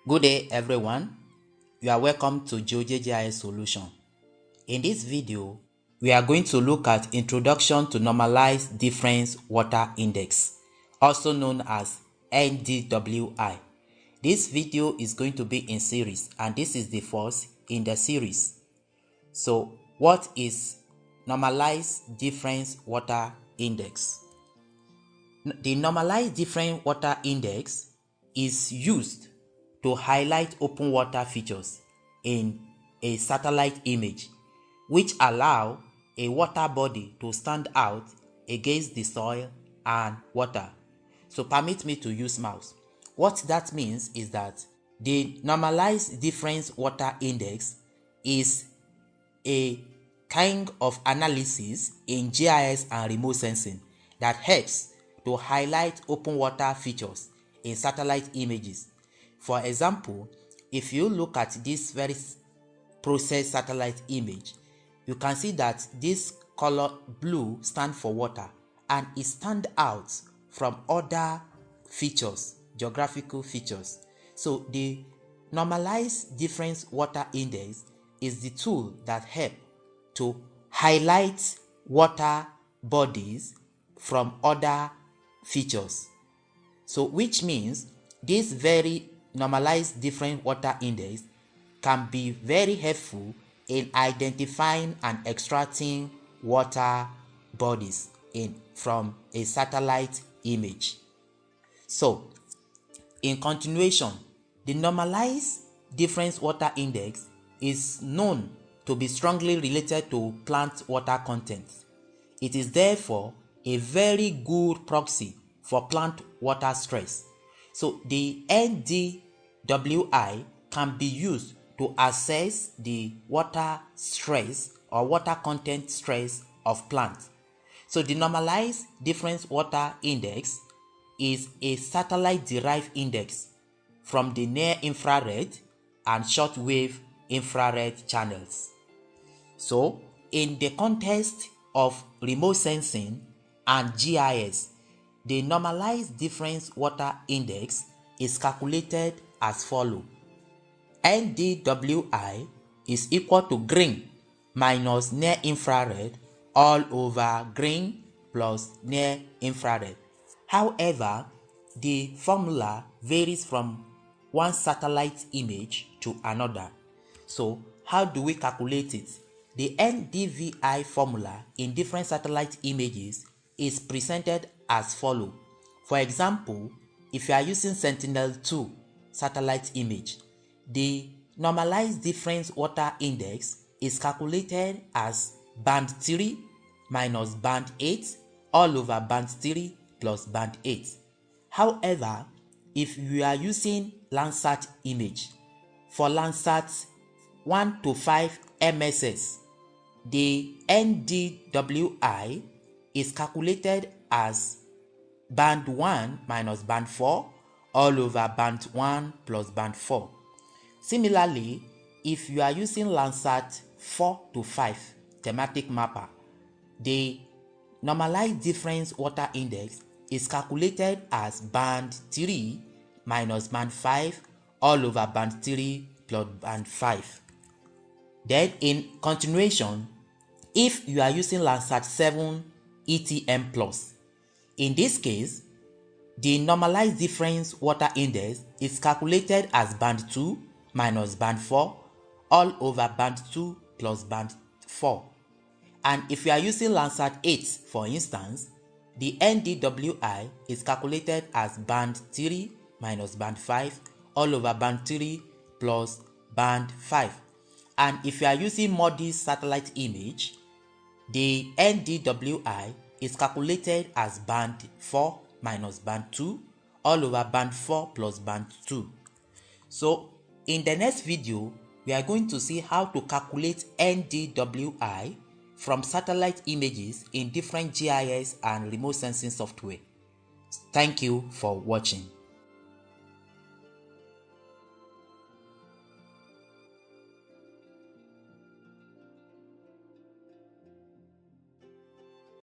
Good day everyone, you are welcome to GeoGIS Solution. In this video, we are going to look at Introduction to Normalized Difference Water Index, also known as NDWI. This video is going to be in series and this is the first in the series. So what is Normalized Difference Water Index? The Normalized Difference Water Index is used to highlight open water features in a satellite image, which allow a water body to stand out against the soil and water. So permit me to use mouse. What that means is that the Normalized Difference Water Index is a kind of analysis in GIS and remote sensing that helps to highlight open water features in satellite images. For example, if you look at this very processed satellite image, you can see that this color blue stands for water and it stands out from other features, geographical features. So the Normalized Difference Water Index is the tool that helps to highlight water bodies from other features. So which means this very Normalized Difference Water Index can be very helpful in identifying and extracting water bodies from a satellite image. So in continuation, the Normalized Difference Water Index is known to be strongly related to plant water content. It is therefore a very good proxy for plant water stress. So the NDWI can be used to assess the water stress or water content stress of plants. So the Normalized Difference Water Index is a satellite-derived index from the near-infrared and shortwave infrared channels. So in the context of remote sensing and GIS, the Normalized Difference Water Index is calculated as follows. NDWI is equal to green minus near infrared all over green plus near infrared. However, the formula varies from one satellite image to another. So how do we calculate it? The NDWI formula in different satellite images is presented as follows. For example, if you are using Sentinel-2 satellite image, the Normalized Difference Water Index is calculated as band 3 minus band 8 all over band 3 plus band 8. However, if you are using Landsat image, for Landsat 1 to 5 MSS, the NDWI is calculated as band 1 minus band 4 all over band 1 plus band 4. Similarly, if you are using Landsat 4 to 5 thematic mapper, the Normalized Difference Water Index is calculated as band 3 minus band 5 all over band 3 plus band 5. Then in continuation, if you are using Landsat 7 ETM plus, in this case, the Normalized Difference Water Index is calculated as band 2 minus band 4 all over band 2 plus band 4. And if you are using Landsat 8, for instance, the NDWI is calculated as band 3 minus band 5 all over band 3 plus band 5. And if you are using MODIS satellite image, the NDWI is calculated as band 4 minus band 2 all over band 4 plus band 2. So in the next video, we are going to see how to calculate NDWI from satellite images in different GIS and remote sensing software. Thank you for watching.